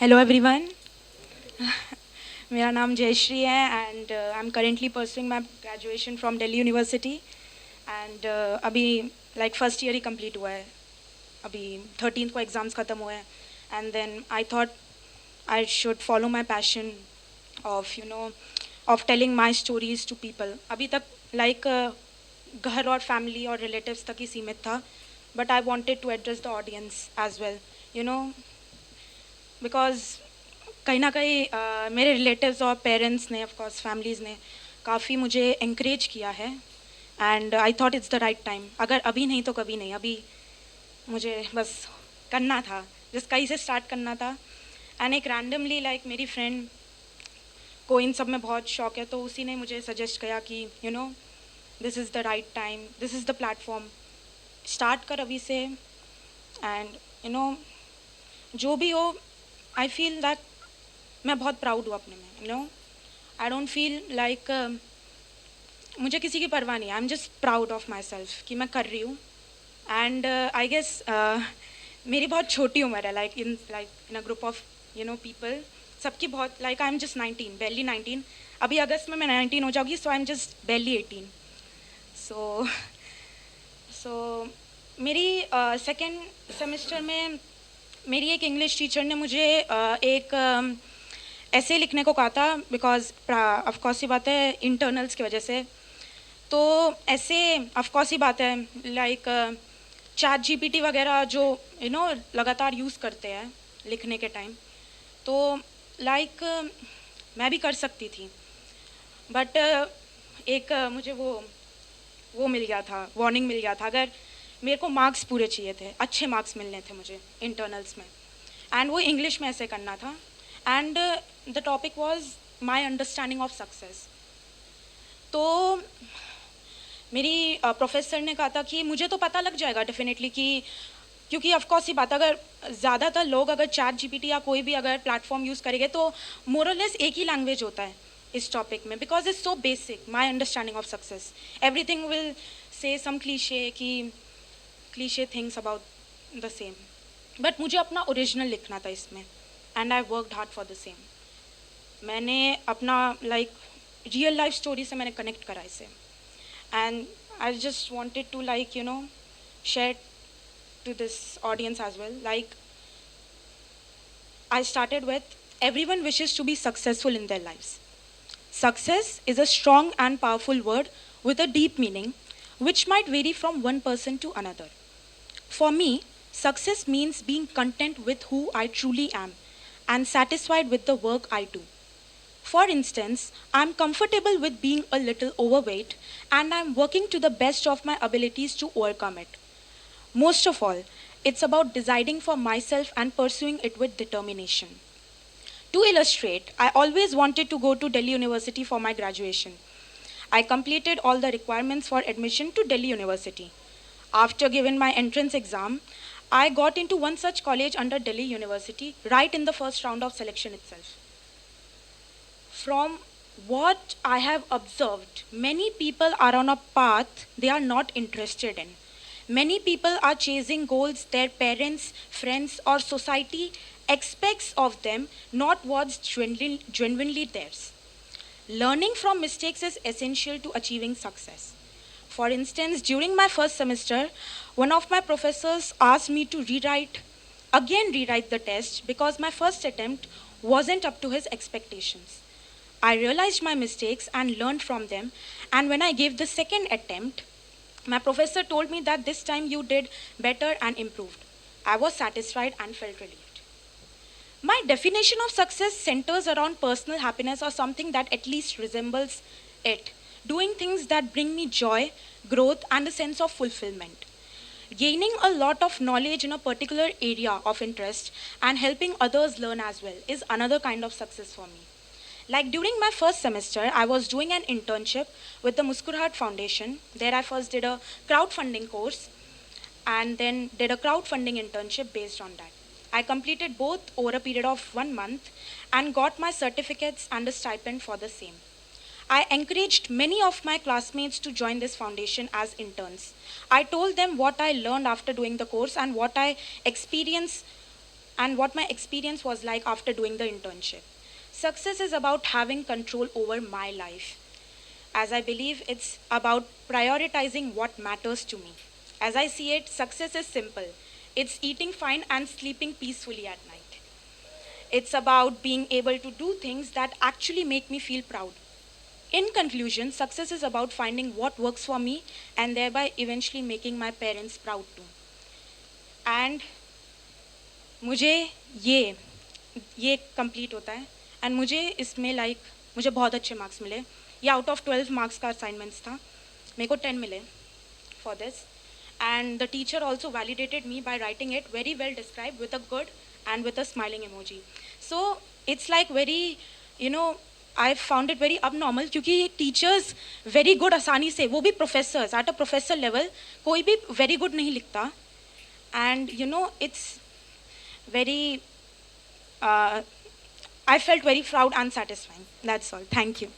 Hello everyone. मेरा नाम जयश्री है and I am currently pursuing my graduation from Delhi University and अभी लाइक फर्स्ट ईयर ही कंप्लीट हुआ है। अभी 13th को एग्ज़ाम्स ख़त्म हुए हैं and then I thought I should follow my passion of of telling my stories to people. अभी तक लाइक घर और फैमिली और रिलेटिव्स तक ही सीमित था, but I wanted to address the audience as well, you know because कहीं ना कहीं मेरे रिलेटिव्स और पेरेंट्स ने, ऑफ कोर्स फैमिलीज़ ने काफ़ी मुझे encourage किया है and I thought it's the right time. अगर अभी नहीं तो कभी नहीं, अभी मुझे बस करना था, जिस कहीं से स्टार्ट करना था। एंड एक रैंडमली लाइक मेरी फ्रेंड को इन सब में बहुत शौक है, तो उसी ने मुझे सजेस्ट किया कि this is the right time, this is the platform, start कर अभी से। एंड जो भी हो, आई फील दैट मैं बहुत प्राउड हूँ अपने में। आई डोंट फील लाइक मुझे किसी की परवाह नहीं है। I am just proud of my self कि मैं कर रही हूँ। एंड आई गेस मेरी बहुत छोटी उम्र है, like in a group of people. सबकी बहुत like I am just 19, barely 19। अभी अगस्त में मैं 19 हो जाऊँगी, सो आई एम जस्ट barely 18। सो सो मेरी सेकेंड सेमेस्टर में मेरी एक इंग्लिश टीचर ने मुझे एक ऐसे लिखने को कहा था, बिकॉज ऑफकोर्स ही बात है इंटरनल्स की वजह से। तो ऐसे ऑफकोर्स ही बात है लाइक चैट जीपीटी वगैरह जो लगातार यूज़ करते हैं लिखने के टाइम, तो लाइक मैं भी कर सकती थी, बट एक मुझे वो मिल गया था, वार्निंग मिल गया था। अगर मेरे को मार्क्स पूरे चाहिए थे, अच्छे मार्क्स मिलने थे मुझे इंटरनल्स में, एंड वो इंग्लिश में ऐसे करना था। And the topic was my understanding of success. तो मेरी प्रोफेसर ने कहा था कि मुझे तो पता लग जाएगा डेफिनेटली कि, क्योंकि ऑफकोर्स ये बात, अगर ज़्यादातर लोग अगर चैट जीपीटी या कोई भी अगर प्लेटफॉर्म यूज़ करेंगे तो मोरलेस एक ही लैंग्वेज होता है इस टॉपिक में, because it's so basic my understanding of success. Everything will say some cliche things about the same, but मुझे अपना ओरिजिनल लिखना था इसमें, and I worked hard for the same. मैंने अपना लाइक रियल लाइफ स्टोरी से मैंने कनेक्ट करा इसे, and I just wanted to like share to this audience as well. Like, I started with, everyone wishes to be successful in their lives. Success is a strong and powerful word with a deep meaning, which might vary from one person to another. For me, success means being content with who I truly am and satisfied with the work I do. For instance, I'm comfortable with being a little overweight and I'm working to the best of my abilities to overcome it. Most of all, it's about deciding for myself and pursuing it with determination. To illustrate, I always wanted to go to Delhi University for my graduation. I completed all the requirements for admission to Delhi University. After giving my entrance exam, I got into one such college under Delhi University right in the first round of selection itself. From what I have observed, many people are on a path they are not interested in. Many people are chasing goals their parents, friends, or society expects of them, not what's genuinely theirs. Learning from mistakes is essential to achieving success. For instance, during my first semester, one of my professors asked me to rewrite the test because my first attempt wasn't up to his expectations. I realized my mistakes and learned from them, and when I gave the second attempt, my professor told me that this time you did better and improved. I was satisfied and felt relieved. My definition of success centers around personal happiness or something that at least resembles it. Doing things that bring me joy, growth, and a sense of fulfillment. Gaining a lot of knowledge in a particular area of interest and helping others learn as well is another kind of success for me. Like during my first semester, I was doing an internship with the Muskurhat Foundation. There I first did a crowdfunding course and then did a crowdfunding internship based on that. I completed both over a period of 1 month and got my certificates and a stipend for the same. I encouraged many of my classmates to join this foundation as interns. I told them what I learned after doing the course and what I experienced and what my experience was like after doing the internship. Success is about having control over my life, as I believe it's about prioritizing what matters to me. As I see it, success is simple. It's eating fine and sleeping peacefully at night. It's about being able to do things that actually make me feel proud. In conclusion, success is about finding what works for me and thereby eventually making my parents proud too. And मुझे ये ये complete होता है and मुझे इसमें मुझे बहुत अच्छे मार्क्स मिले. ये आउट ऑफ 12 मार्क्स का असाइनमेंट्स था. मेरे को 10 मिले for this. And the teacher also validated me by writing it very well described with a good and with a smiling emoji. So it's like very, you know, I found it very abnormal क्योंकि teachers very good आसानी से, वो भी professors at a professor level, कोई भी very good नहीं लिखता. And you know, it's very, I felt very proud and satisfying. That's all. Thank you.